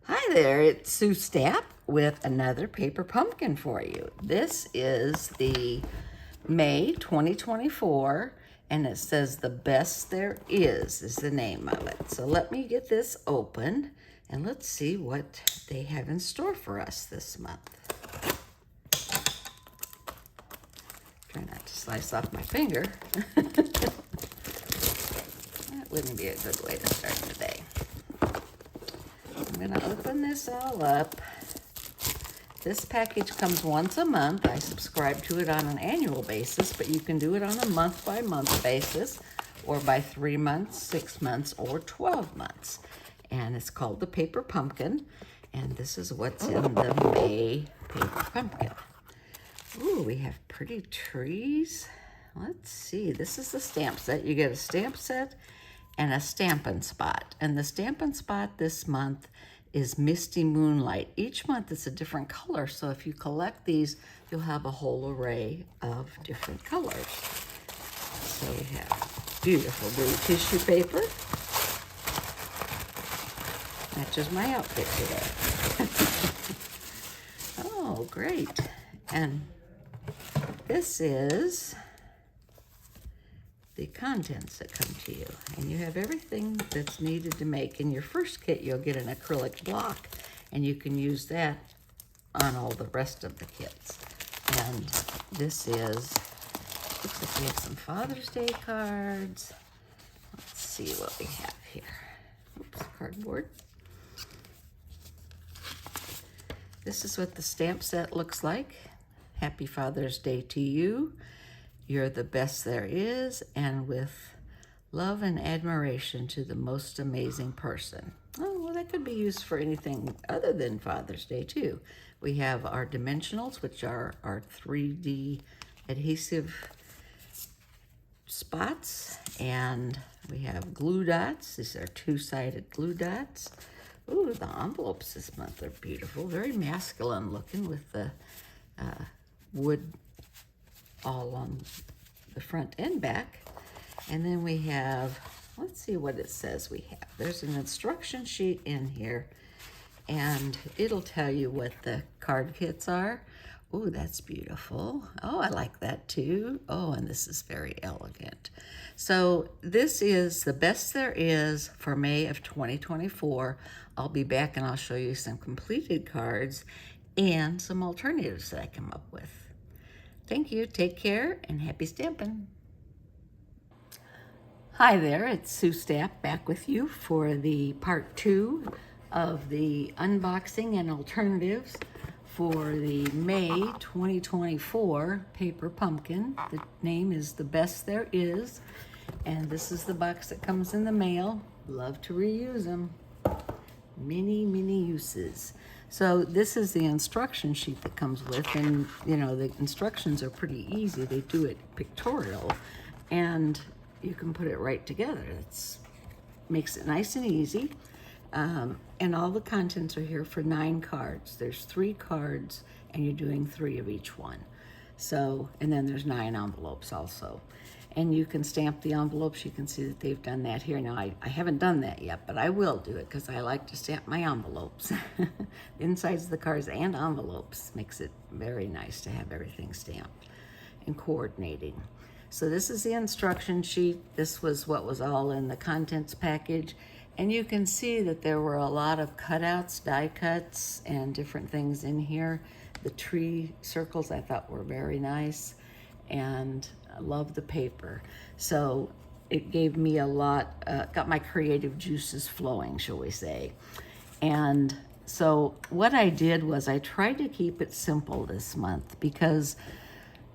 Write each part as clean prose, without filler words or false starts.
Hi there, it's Sue Stapp with another paper pumpkin for you. This is the May 2024, and it says "The Best There Is" the name of it. So let me get this open, and let's see what they have in store for us this month. Try not to slice off my finger. That wouldn't be a good way to start today. I'm gonna open this all up. This package comes once a month. I subscribe to it on an annual basis, but you can do it on a month-by-month basis, or by 3 months, 6 months, or 12 months. And it's called the Paper Pumpkin, and this is what's in the May Paper Pumpkin. Ooh, we have pretty trees. Let's see, this is the stamp set. You get a stamp set and a Stampin' Spot. And the Stampin' Spot this month is Misty Moonlight. Each month it's a different color, so if you collect these, you'll have a whole array of different colors. So we have beautiful blue tissue paper. Matches my outfit today. Oh, great. And this is the contents that come to you, and you have everything that's needed to make. In your first kit, you'll get an acrylic block, and you can use that on all the rest of the kits. And this is, looks like we have some Father's Day cards. Let's see what we have here. Oops, cardboard. This is what the stamp set looks like. Happy Father's Day to you. You're the best there is, and with love and admiration to the most amazing person. Oh, well, that could be used for anything other than Father's Day, too. We have our dimensionals, which are our 3D adhesive spots, and we have glue dots. These are two-sided glue dots. Ooh, the envelopes this month are beautiful, very masculine looking with the wood all on the front and back. And then we have, let's see what it says we have. There's an instruction sheet in here, and it'll tell you what the card kits are. Oh, that's beautiful. Oh, I like that too. Oh, and this is very elegant. So this is the best there is for May of 2024. I'll be back and I'll show you some completed cards and some alternatives that I come up with. Thank you, take care, and happy stamping. Hi there, it's Sue Stapp back with you for the part 2 of the unboxing and alternatives for the May 2024 Paper Pumpkin. The name is The Best There Is, and this is the box that comes in the mail. Love to reuse them. Many, many uses. So this is the instruction sheet that comes with, and you know, the instructions are pretty easy. They do it pictorial, and you can put it right together. It makes it nice and easy. And all the contents are here for 9 cards. There's 3 cards, and you're doing 3 of each one. So, and then there's 9 envelopes also. And you can stamp the envelopes. You can see that they've done that here. Now, I haven't done that yet, but I will do it because I like to stamp my envelopes. The insides of the cards and envelopes makes it very nice to have everything stamped and coordinating. So this is the instruction sheet. This was what was all in the contents package. And you can see that there were a lot of cutouts, die cuts, and different things in here. The tree circles I thought were very nice, and I love the paper. So it gave me a lot, got my creative juices flowing, shall we say. And so what I did was I tried to keep it simple this month because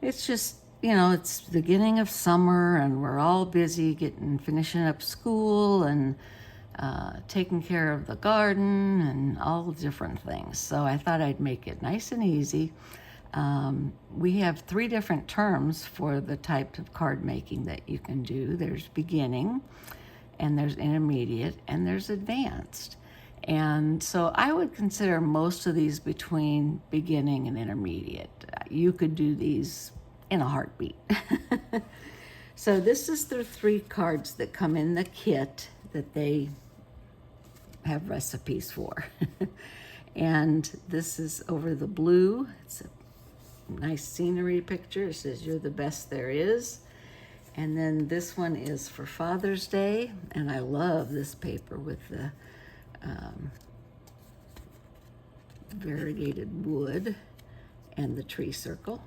it's just, you know, it's the beginning of summer and we're all busy finishing up school and taking care of the garden and all the different things. So I thought I'd make it nice and easy. We have 3 different terms for the type of card making that you can do. There's beginning, and there's intermediate, and there's advanced. And so I would consider most of these between beginning and intermediate. You could do these in a heartbeat. So this is the 3 cards that come in the kit that they have recipes for. And this is over the blue. It's a nice scenery picture. It says, "You're the best there is." And then this one is for Father's Day, and I love this paper with the variegated wood and the tree circle.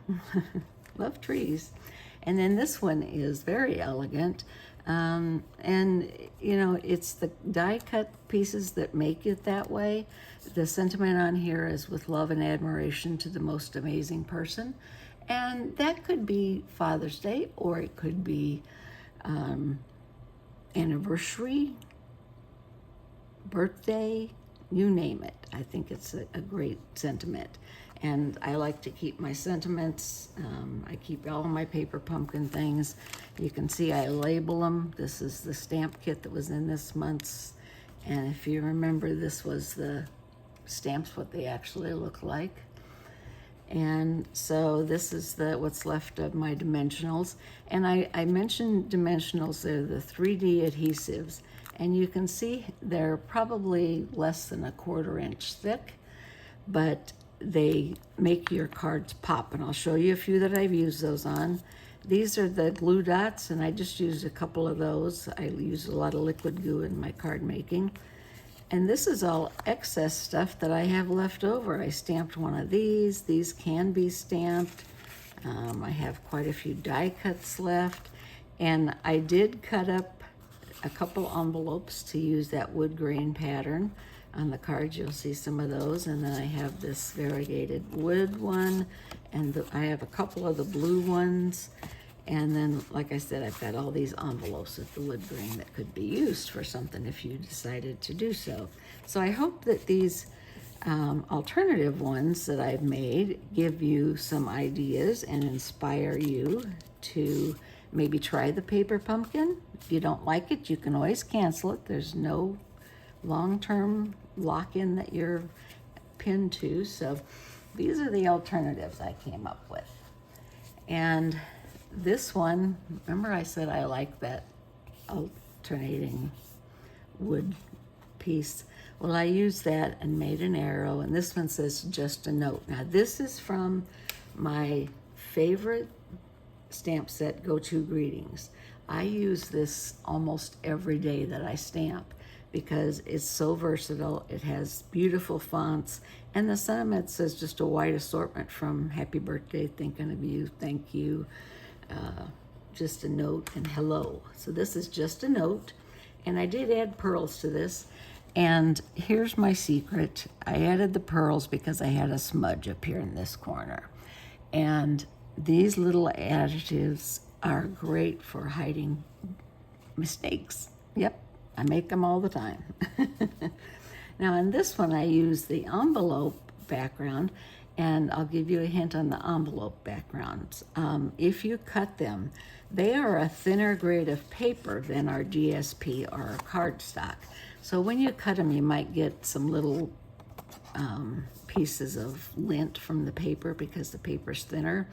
Love trees. And then this one is very elegant. And you know, it's the die cut pieces that make it that way. The sentiment on here is "with love and admiration to the most amazing person." And that could be Father's Day, or it could be anniversary, birthday, you name it. I think it's a great sentiment. And I like to keep my sentiments. I keep all of my paper pumpkin things. You can see I label them. This is the stamp kit that was in this month's. And if you remember, this was the stamps, what they actually look like. And so this is what's left of my dimensionals. And I mentioned dimensionals, they're the 3D adhesives. And you can see they're probably less than a 1/4 inch thick, but they make your cards pop. And I'll show you a few that I've used those on. These are the glue dots, and I just used a couple of those. I use a lot of liquid glue in my card making. And this is all excess stuff that I have left over. I stamped one of these. These can be stamped. I have quite a few die cuts left. And I did cut up a couple envelopes to use that wood grain pattern. On the cards, you'll see some of those. And then I have this variegated wood one. And I have a couple of the blue ones. And then, like I said, I've got all these envelopes with the wood grain that could be used for something if you decided to do so. So I hope that these alternative ones that I've made give you some ideas and inspire you to maybe try the paper pumpkin. If you don't like it, you can always cancel it. There's no long-term lock-in that you're pinned to. So these are the alternatives I came up with. And this one, remember I said I like that alternating wood piece. Well, I used that and made an arrow, and this one says "just a note." Now this is from my favorite stamp set, Go To Greetings. I use this almost every day that I stamp because it's so versatile. It has beautiful fonts, and the sentiment says just a wide assortment from "Happy Birthday," "Thinking of You," "Thank you," "Just a Note," and "Hello." So this is just a note, and I did add pearls to this. And here's my secret. I added the pearls because I had a smudge up here in this corner. And these little additives are great for hiding mistakes. Yep, I make them all the time. Now in this one, I use the envelope background, and I'll give you a hint on the envelope backgrounds. If you cut them, they are a thinner grade of paper than our GSP or our cardstock. So when you cut them, you might get some little pieces of lint from the paper because the paper's thinner.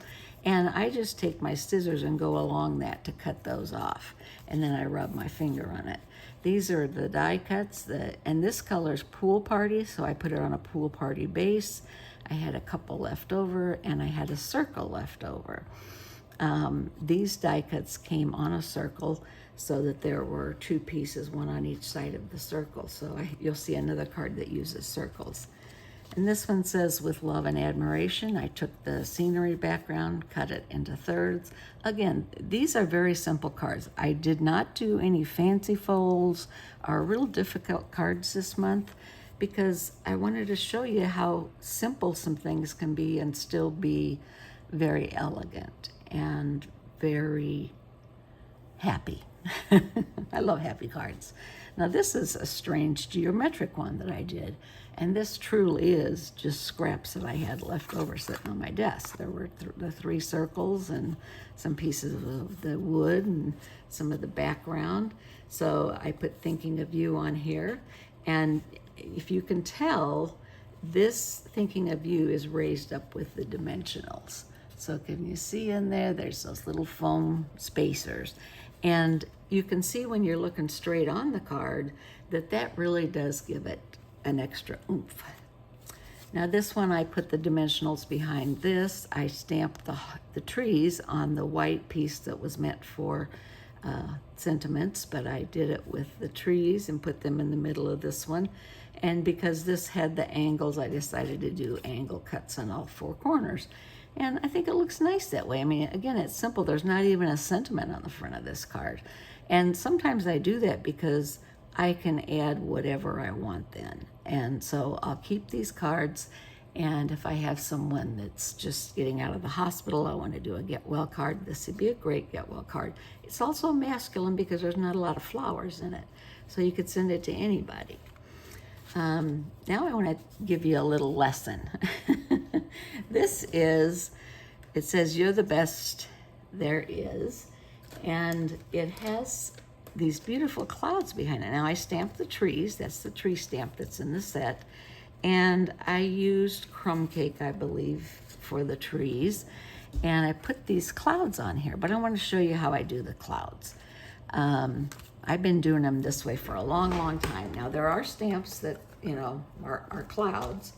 And I just take my scissors and go along that to cut those off. And then I rub my finger on it. These are the die cuts, and this color is Pool Party, so I put it on a Pool Party base. I had a couple left over, and I had a circle left over. These die cuts came on a circle so that there were 2 pieces, one on each side of the circle. So you'll see another card that uses circles. And this one says "with love and admiration." I took the scenery background, cut it into thirds. Again, these are very simple cards. I did not do any fancy folds or real difficult cards this month because I wanted to show you how simple some things can be and still be very elegant and very happy. I love happy cards. Now this is a strange geometric one that I did, and this truly is just scraps that I had left over sitting on my desk. There were the 3 circles and some pieces of the wood and some of the background. So I put "Thinking of You" on here, and if you can tell, this "Thinking of You" is raised up with the dimensionals. So can you see in there, there's those little foam spacers. And you can see when you're looking straight on the card that that really does give it an extra oomph. Now this one, I put the dimensionals behind this. I stamped the trees on the white piece that was meant for sentiments, but I did it with the trees and put them in the middle of this one. And because this had the angles, I decided to do angle cuts on all four corners. And I think it looks nice that way. I mean, again, it's simple. There's not even a sentiment on the front of this card. And sometimes I do that because I can add whatever I want then. And so I'll keep these cards, and if I have someone that's just getting out of the hospital, I want to do a get well card, this would be a great get well card. It's also masculine because there's not a lot of flowers in it, so you could send it to anybody. Now I want to give you a little lesson. This is, it says you're the best there is, and it has these beautiful clouds behind it. Now I stamped the trees, that's the tree stamp that's in the set, and I used crumb cake, I believe, for the trees, and I put these clouds on here, but I want to show you how I do the clouds. I've been doing them this way for a long, long time. Now there are stamps that, you know, are clouds,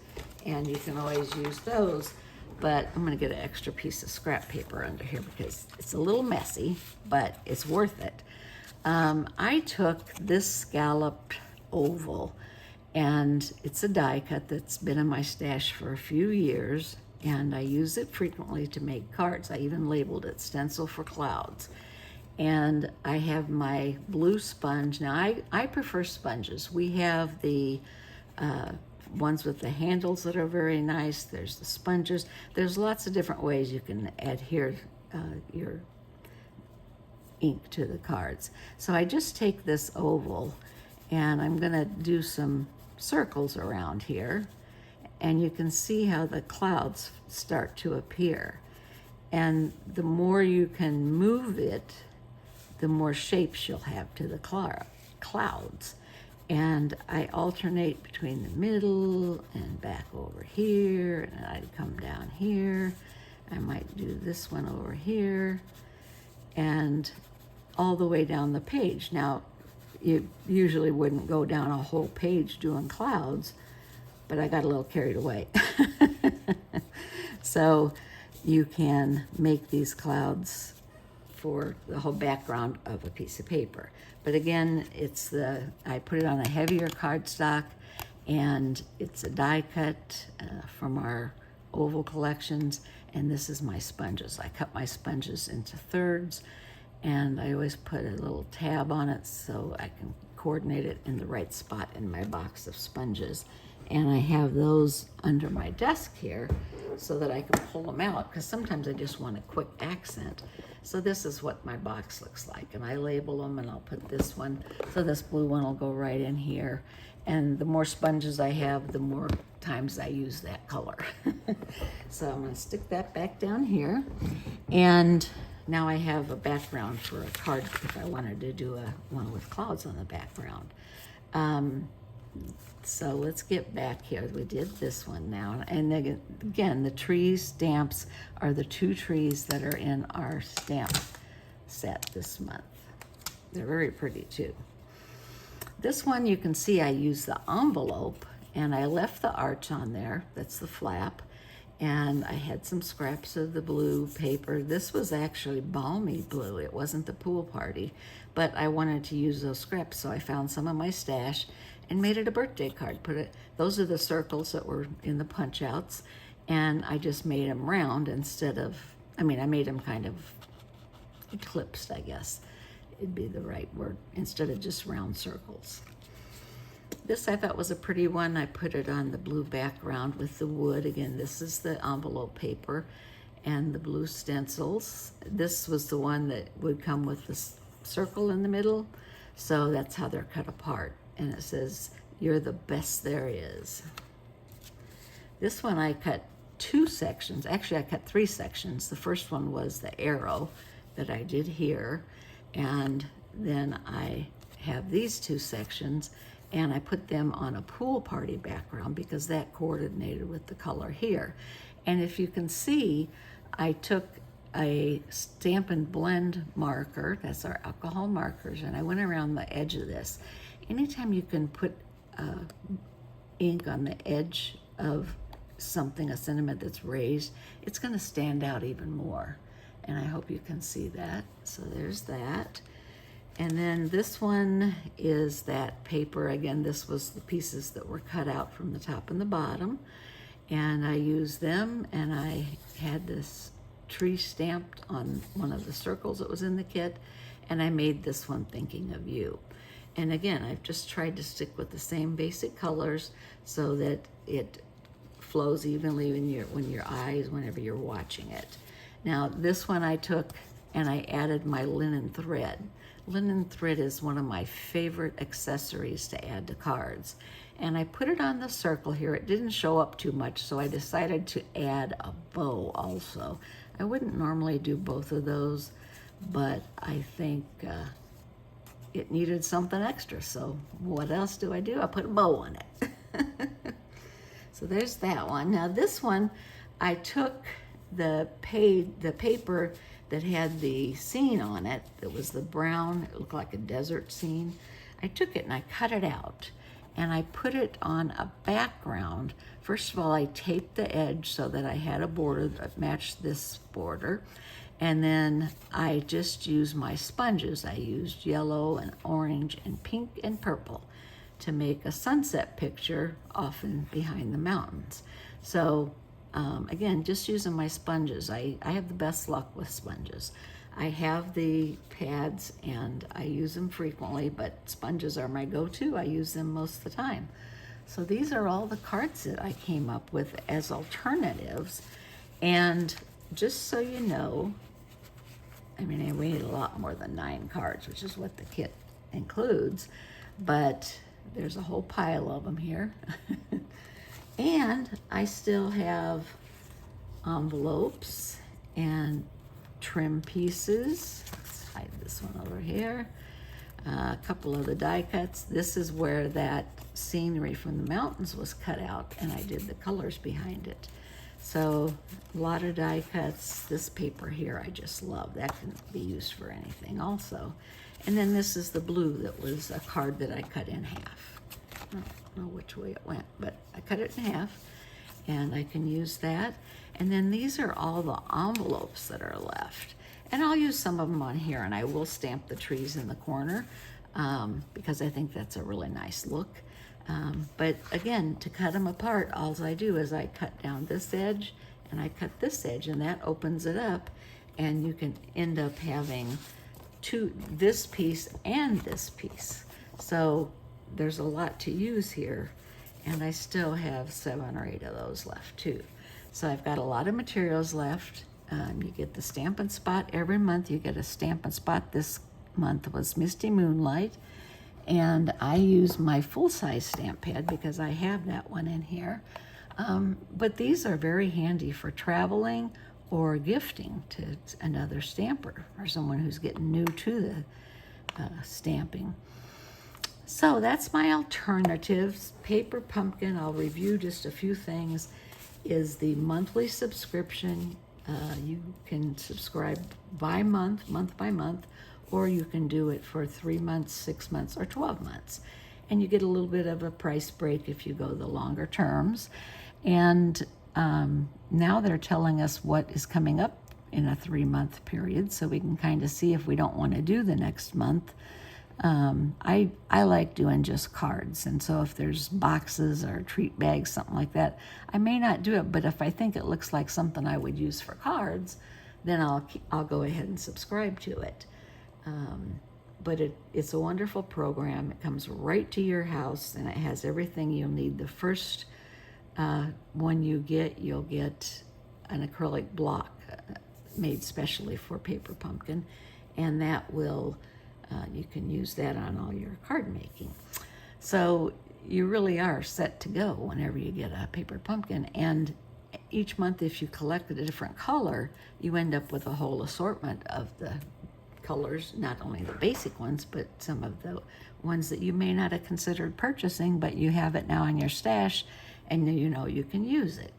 and you can always use those, but I'm gonna get an extra piece of scrap paper under here because it's a little messy, but it's worth it. I took this scalloped oval, and it's a die cut that's been in my stash for a few years, and I use it frequently to make cards. I even labeled it stencil for clouds. And I have my blue sponge. Now I prefer sponges. We have the ones with the handles that are very nice. There's the sponges. There's lots of different ways you can adhere your ink to the cards. So I just take this oval and I'm gonna do some circles around here, and you can see how the clouds start to appear. And the more you can move it, the more shapes you'll have to the clouds. And I alternate between the middle and back over here, and I'd come down here. I might do this one over here, and all the way down the page. Now, you usually wouldn't go down a whole page doing clouds, but I got a little carried away. So you can make these clouds for the whole background of a piece of paper. But again, I put it on a heavier cardstock, and it's a die cut from our oval collections, and this is my sponges. I cut my sponges into thirds, and I always put a little tab on it so I can coordinate it in the right spot in my box of sponges. And I have those under my desk here so that I can pull them out, because sometimes I just want a quick accent. So this is what my box looks like, and I label them, and I'll put this one, so this blue one will go right in here. And the more sponges I have, the more times I use that color. So I'm gonna stick that back down here, and now I have a background for a card if I wanted to do one with clouds on the background. So let's get back here. We did this one now. And again, the tree stamps are the two trees that are in our stamp set this month. They're very pretty too. This one, you can see I used the envelope, and I left the arch on there. That's the flap. And I had some scraps of the blue paper. This was actually balmy blue. It wasn't the pool party, but I wanted to use those scraps, so I found some in my stash and made it a birthday card. Those are the circles that were in the punch outs, and I just made them round instead of, I made them kind of eclipsed, I guess it'd be the right word, instead of just round circles. This I thought was a pretty one. I put it on the blue background with the wood. Again, this is the envelope paper and the blue stencils. This was the one that would come with the circle in the middle, so that's how they're cut apart. And it says, "You're the best there is." This one I cut 2 sections. Actually, I cut 3 sections. The first one was the arrow that I did here, and then I have these 2 sections, and I put them on a pool party background because that coordinated with the color here. And if you can see, I took a Stampin' Blend marker. That's our alcohol markers, and I went around the edge of this. Anytime you can put ink on the edge of something, a sentiment that's raised, it's going to stand out even more. And I hope you can see that. So there's that. And then this one is that paper. Again, this was the pieces that were cut out from the top and the bottom. And I used them, and I had this tree stamped on one of the circles that was in the kit, and I made this one thinking of you. And again, I've just tried to stick with the same basic colors so that it flows evenly whenever you're watching it. Now, this one I took and I added my linen thread. Linen thread is one of my favorite accessories to add to cards. And I put it on the circle here. It didn't show up too much, so I decided to add a bow also. I wouldn't normally do both of those, but I think it needed something extra. So what else do? I put a bow on it. So there's that one. Now this one, I took the paper that had the scene on it, that was the brown, it looked like a desert scene. I took it and I cut it out and I put it on a background. First of all, I taped the edge so that I had a border that matched this border. And then I just used my sponges. I used yellow and orange and pink and purple to make a sunset picture often behind the mountains. So again, just using my sponges. I have the best luck with sponges. I have the pads and I use them frequently, but sponges are my go-to. I use them most of the time. So these are all the cards that I came up with as alternatives. And just so you know, I mean, we need a lot more than 9 cards, which is what the kit includes, but there's a whole pile of them here. And I still have envelopes and trim pieces. Let's hide this one over here. A couple of the die cuts. This is where that scenery from the mountains was cut out, and I did the colors behind it. So a lot of die cuts. This paper here I just love. That can be used for anything also. And then this is the blue that was a card that I cut in half. I don't know which way it went, but I cut it in half and I can use that. And then these are all the envelopes that are left. And I'll use some of them on here, and I will stamp the trees in the corner because I think that's a really nice look. But again, to cut them apart, all I do is I cut down this edge and I cut this edge, and that opens it up, and you can end up having this piece and this piece. So there's a lot to use here, and I still have 7 or 8 of those left too. So I've got a lot of materials left. You get the Stampin' Spot every month. You get a Stampin' Spot. This month was Misty Moonlight, and I use my full-size stamp pad because I have that one in here. But these are very handy for traveling or gifting to another stamper or someone who's getting new to the stamping. So that's my alternatives. Paper Pumpkin, I'll review just a few things, is the monthly subscription. You can subscribe by month by month, or you can do it for 3 months, 6 months, or 12 months. And you get a little bit of a price break if you go the longer terms. And now they're telling us what is coming up in a 3-month period, so we can kind of see if we don't want to do the next month. I like doing just cards, and so if there's boxes or treat bags, something like that, I may not do it, but if I think it looks like something I would use for cards, then I'll go ahead and subscribe to it. But it's a wonderful program. It comes right to your house, and it has everything you'll need. The first one you'll get an acrylic block made specially for Paper Pumpkin, and that will you can use that on all your card making. So you really are set to go whenever you get a Paper Pumpkin. And each month, if you collected a different color, you end up with a whole assortment of the colors, not only the basic ones, but some of the ones that you may not have considered purchasing, but you have it now in your stash and you know you can use it.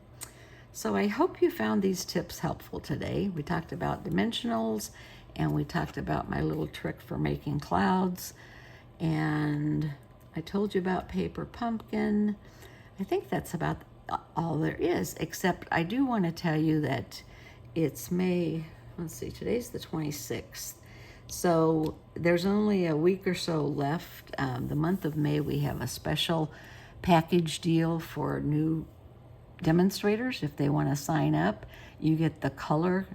So I hope you found these tips helpful today. We talked about dimensionals, and we talked about my little trick for making clouds, and I told you about paper pumpkin. I think that's about all there is, except I do want to tell you that it's May, let's see, today's the 26th. So there's only a week or so left. The month of May, we have a special package deal for new demonstrators. If they want to sign up, you get the color,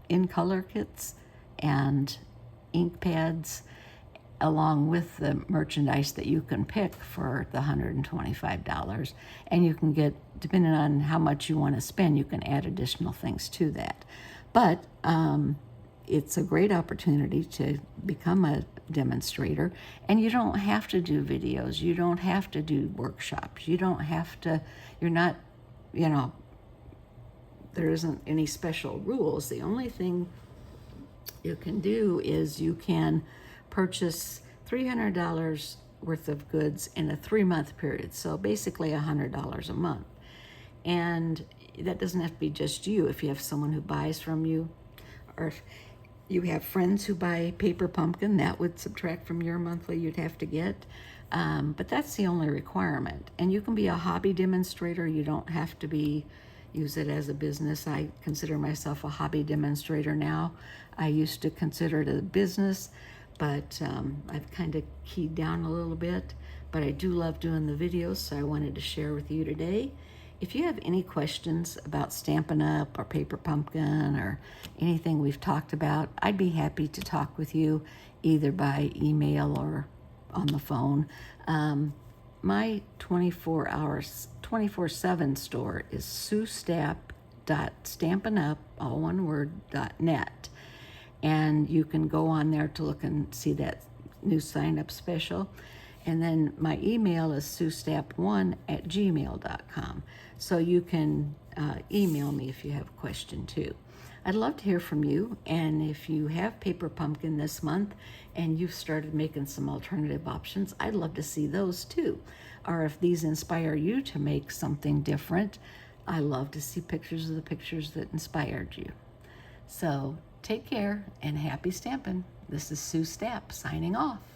in color kits and ink pads, along with the merchandise that you can pick for the $125. And you can get, depending on how much you want to spend, you can add additional things to that. But it's a great opportunity to become a demonstrator, and you don't have to do videos. You don't have to do workshops. You don't have to, you're not, there isn't any special rules. The only thing you can do is you can purchase $300 worth of goods in a 3-month period. So basically $100 a month. And that doesn't have to be just you. If you have someone who buys from you, or if you have friends who buy paper pumpkin, that would subtract from your monthly you'd have to get. But that's the only requirement. And you can be a hobby demonstrator. You don't have to use it as a business. I consider myself a hobby demonstrator now. I used to consider it a business, but I've kind of keyed down a little bit. But I do love doing the videos, so I wanted to share with you today. If you have any questions about Stampin' Up! Or Paper Pumpkin or anything we've talked about, I'd be happy to talk with you either by email or on the phone. My 24/7 store is SueStapp.StampinUp, all one word, .net. And you can go on there to look and see that new sign-up special. And then my email is SueStapp1@gmail.com. So you can email me if you have a question too. I'd love to hear from you. And if you have paper pumpkin this month and you've started making some alternative options, I'd love to see those too. Or if these inspire you to make something different, I love to see pictures of the pictures that inspired you. So take care and happy stamping. This is Sue Stapp signing off.